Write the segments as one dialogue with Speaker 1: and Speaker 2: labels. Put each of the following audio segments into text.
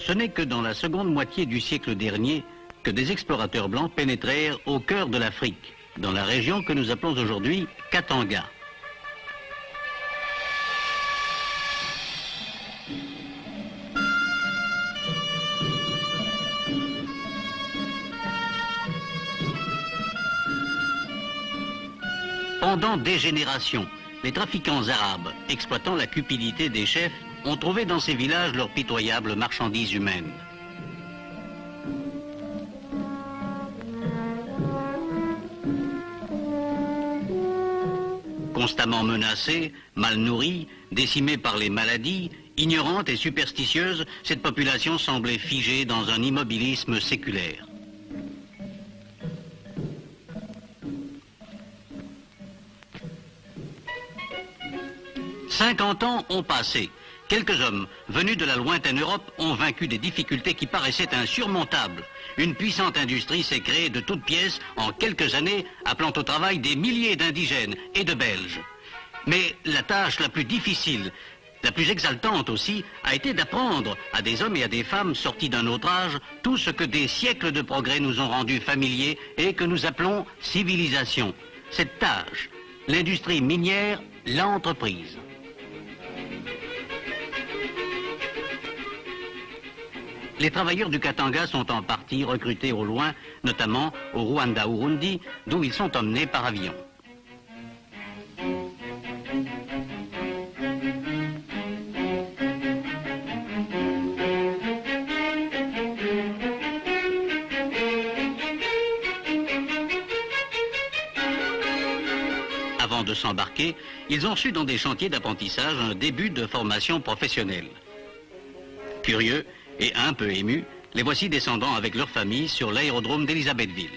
Speaker 1: Ce n'est que dans la seconde moitié du siècle dernier que des explorateurs blancs pénétrèrent au cœur de l'Afrique, dans la région que nous appelons aujourd'hui Katanga. Pendant des générations, les trafiquants arabes, exploitant la cupidité des chefs, ont trouvé dans ces villages leurs pitoyables marchandises humaines. Constamment menacée, mal nourrie, décimée par les maladies, ignorante et superstitieuse, cette population semblait figée dans un immobilisme séculaire. « 50 ans ont passé. Quelques hommes venus de la lointaine Europe ont vaincu des difficultés qui paraissaient insurmontables. Une puissante industrie s'est créée de toutes pièces en quelques années, appelant au travail des milliers d'indigènes et de Belges. Mais la tâche la plus difficile, la plus exaltante aussi, a été d'apprendre à des hommes et à des femmes sortis d'un autre âge tout ce que des siècles de progrès nous ont rendu familiers et que nous appelons civilisation. Cette tâche, l'industrie minière l'a entreprise. Les travailleurs du Katanga sont en partie recrutés au loin, notamment au Rwanda-Urundi, d'où ils sont emmenés par avion. Avant de s'embarquer, ils ont reçu dans des chantiers d'apprentissage un début de formation professionnelle. Curieux et un peu émus, les voici descendant avec leur famille sur l'aérodrome d'Elisabethville.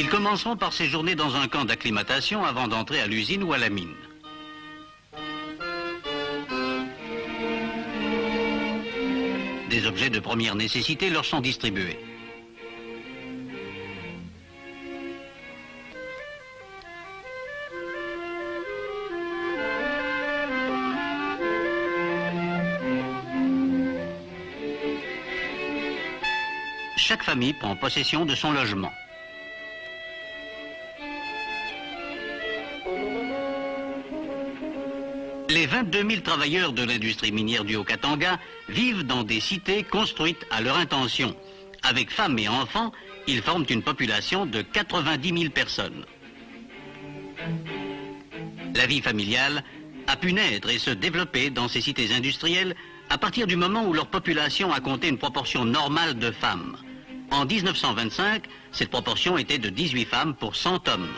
Speaker 1: Ils commenceront par séjourner dans un camp d'acclimatation avant d'entrer à l'usine ou à la mine. Des objets de première nécessité leur sont distribués. Chaque famille prend possession de son logement. Les 22 000 travailleurs de l'industrie minière du Haut-Katanga vivent dans des cités construites à leur intention. Avec femmes et enfants, ils forment une population de 90 000 personnes. La vie familiale a pu naître et se développer dans ces cités industrielles à partir du moment où leur population a compté une proportion normale de femmes. En 1925, cette proportion était de 18 femmes pour 100 hommes.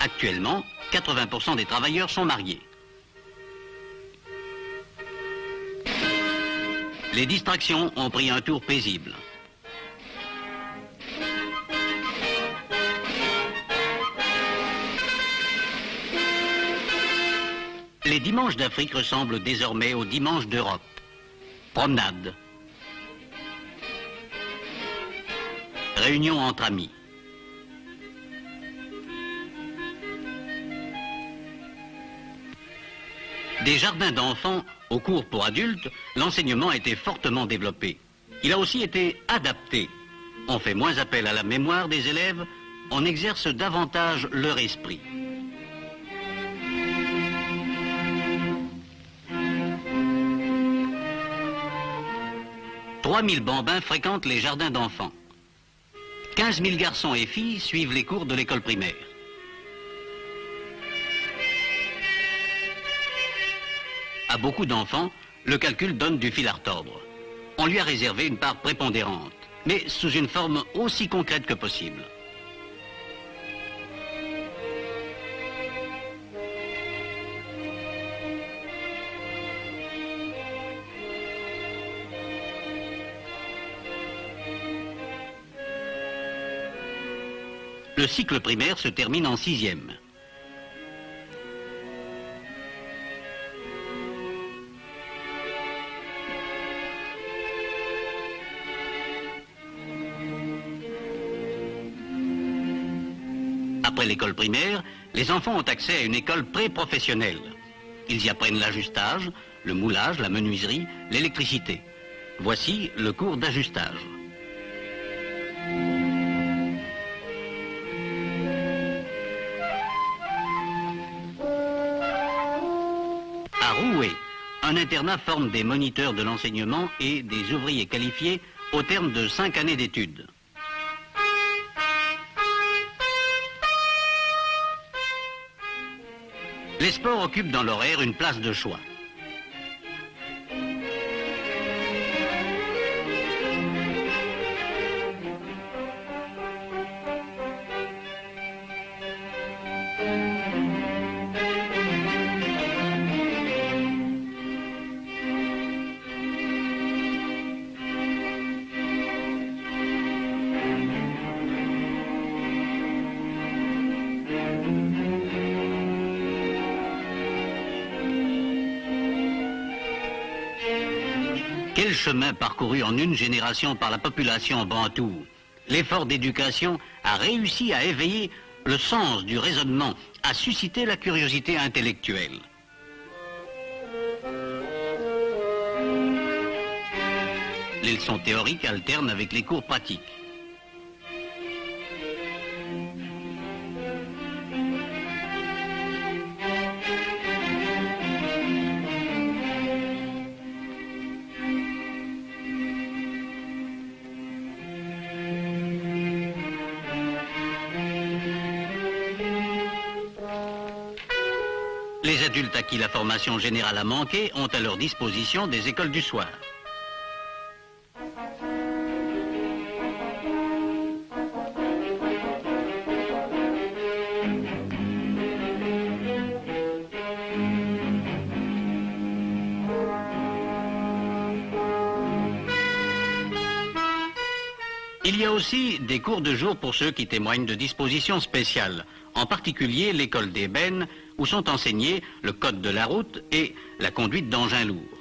Speaker 1: Actuellement, 80% des travailleurs sont mariés. Les distractions ont pris un tour paisible. Les dimanches d'Afrique ressemblent désormais aux dimanches d'Europe. Promenade. Réunion entre amis. Des jardins d'enfants au cours pour adultes, l'enseignement a été fortement développé. Il a aussi été adapté. On fait moins appel à la mémoire des élèves, on exerce davantage leur esprit. « 3 000 bambins fréquentent les jardins d'enfants. 15 000 garçons et filles suivent les cours de l'école primaire. À beaucoup d'enfants, le calcul donne du fil à retordre. On lui a réservé une part prépondérante, mais sous une forme aussi concrète que possible. Le cycle primaire se termine en 6e. Après l'école primaire, les enfants ont accès à une école pré-professionnelle. Ils y apprennent l'ajustage, le moulage, la menuiserie, l'électricité. Voici le cours d'ajustage. À Roué, un internat forme des moniteurs de l'enseignement et des ouvriers qualifiés au terme de 5 années d'études. Les sports occupent dans l'horaire une place de choix. Quel chemin parcouru en une génération par la population bantoue. L'effort d'éducation a réussi à éveiller le sens du raisonnement, à susciter la curiosité intellectuelle. Les leçons théoriques alternent avec les cours pratiques. Les adultes à qui la formation générale a manqué ont à leur disposition des écoles du soir. Il y a aussi des cours de jour pour ceux qui témoignent de dispositions spéciales, en particulier l'école d'ébène, où sont enseignés le code de la route et la conduite d'engins lourds.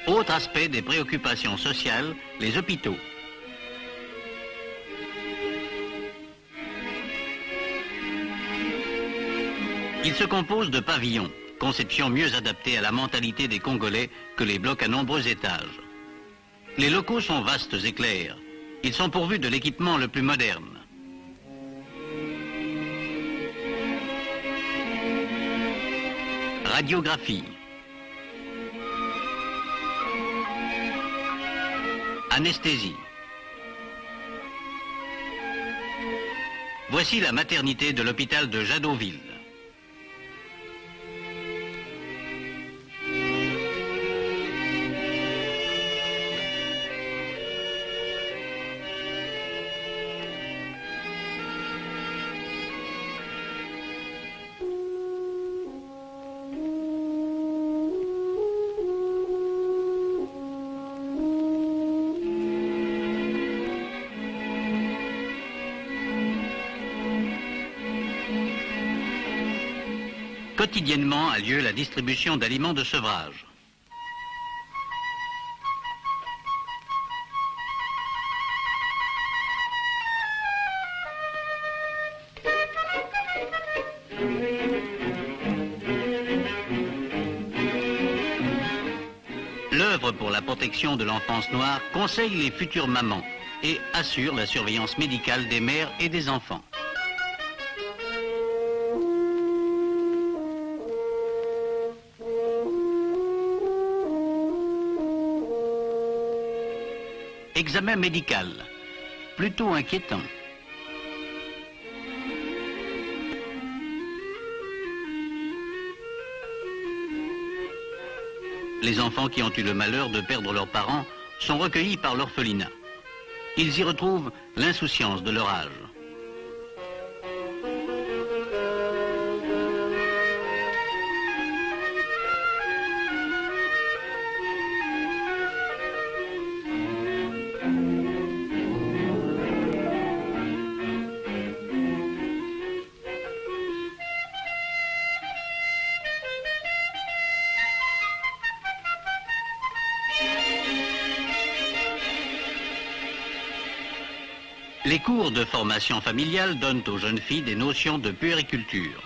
Speaker 1: Autre aspect des préoccupations sociales, les hôpitaux. Ils se composent de pavillons, conception mieux adaptée à la mentalité des Congolais que les blocs à nombreux étages. Les locaux sont vastes et clairs. Ils sont pourvus de l'équipement le plus moderne. Radiographie. Anesthésie. Voici la maternité de l'hôpital de Jadoville. Quotidiennement a lieu la distribution d'aliments de sevrage. L'œuvre pour la protection de l'enfance noire conseille les futures mamans et assure la surveillance médicale des mères et des enfants. Examen médical, plutôt inquiétant. Les enfants qui ont eu le malheur de perdre leurs parents sont recueillis par l'orphelinat. Ils y retrouvent l'insouciance de leur âge. Les cours de formation familiale donnent aux jeunes filles des notions de puériculture.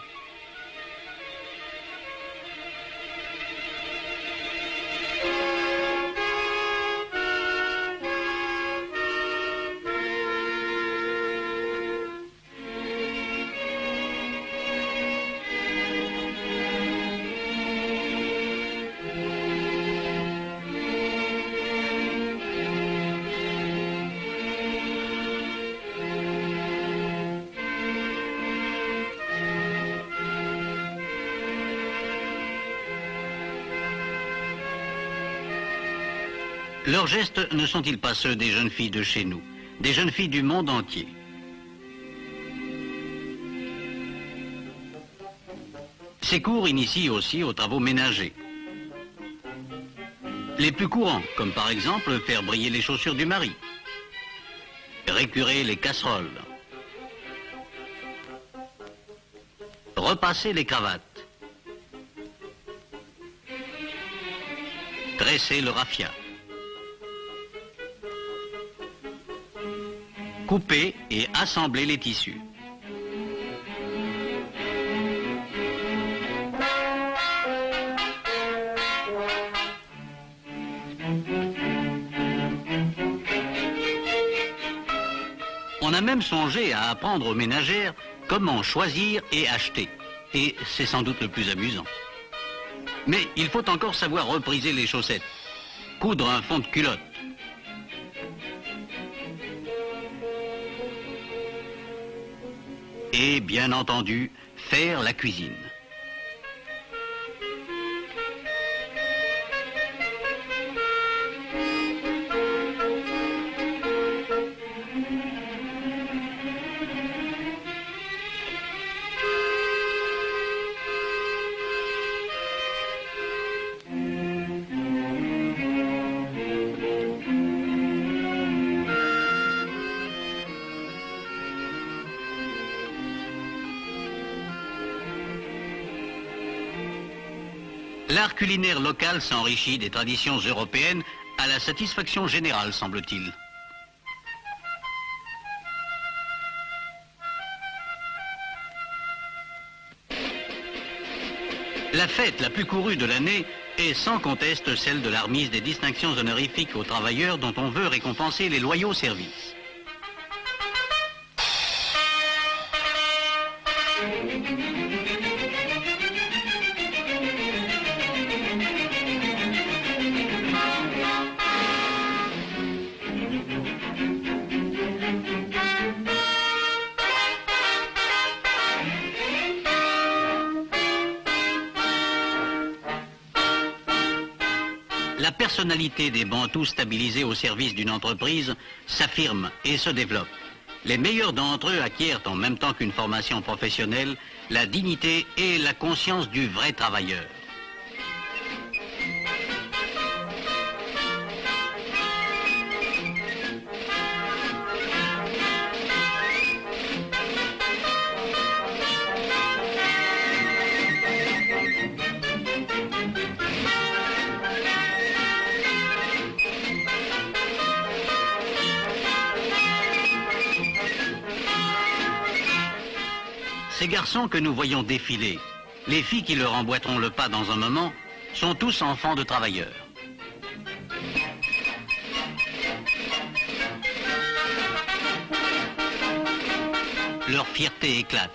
Speaker 1: Leurs gestes ne sont-ils pas ceux des jeunes filles de chez nous, des jeunes filles du monde entier? Ces cours initient aussi aux travaux ménagers. Les plus courants, comme par exemple faire briller les chaussures du mari, récurer les casseroles, repasser les cravates, tresser le raffia, couper et assembler les tissus. On a même songé à apprendre aux ménagères comment choisir et acheter. Et c'est sans doute le plus amusant. Mais il faut encore savoir repriser les chaussettes, coudre un fond de culotte, et, bien entendu, faire la cuisine. L'art culinaire local s'enrichit des traditions européennes à la satisfaction générale, semble-t-il. La fête la plus courue de l'année est sans conteste celle de la remise des distinctions honorifiques aux travailleurs dont on veut récompenser les loyaux services. La personnalité des Bantous stabilisés au service d'une entreprise s'affirme et se développe. Les meilleurs d'entre eux acquièrent en même temps qu'une formation professionnelle la dignité et la conscience du vrai travailleur. Ces garçons que nous voyons défiler, les filles qui leur emboîteront le pas dans un moment, sont tous enfants de travailleurs. Leur fierté éclate.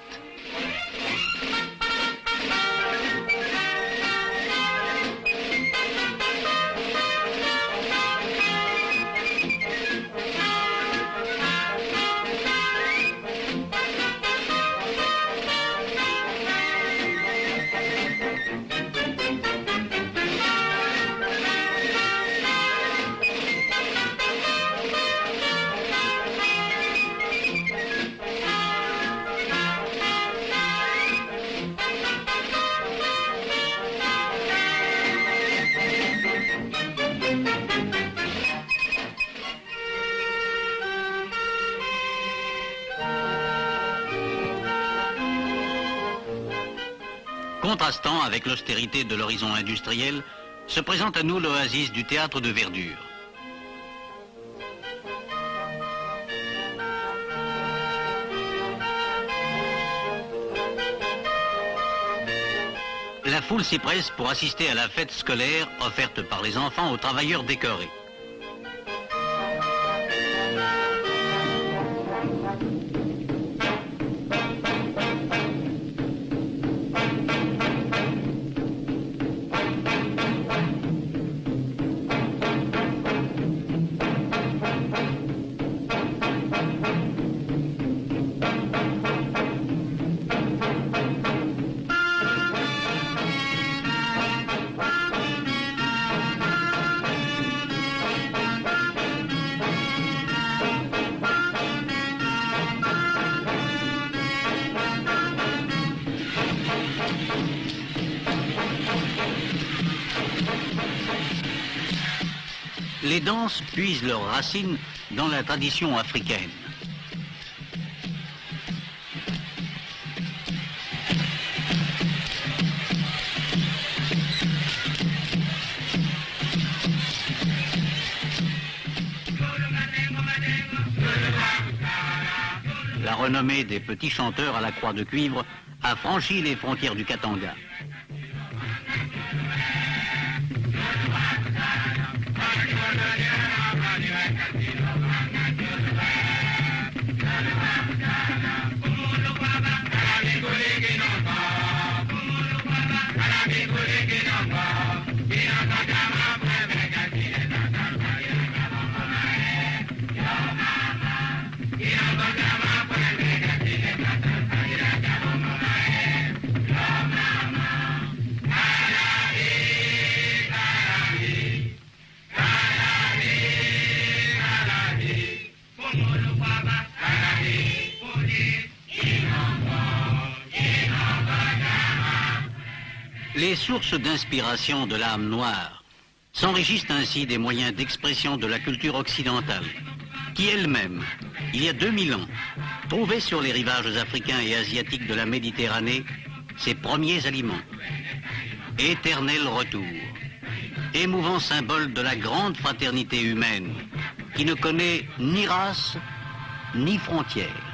Speaker 1: Contrastant avec l'austérité de l'horizon industriel, se présente à nous l'oasis du théâtre de verdure. La foule s'y presse pour assister à la fête scolaire offerte par les enfants aux travailleurs décorés. Les danses puisent leurs racines dans la tradition africaine. La renommée des petits chanteurs à la croix de cuivre a franchi les frontières du Katanga. Les sources d'inspiration de l'âme noire s'enrichissent ainsi des moyens d'expression de la culture occidentale, qui elle-même, il y a 2000 ans, trouvait sur les rivages africains et asiatiques de la Méditerranée ses premiers aliments. Éternel retour, émouvant symbole de la grande fraternité humaine, qui ne connaît ni race, ni frontières.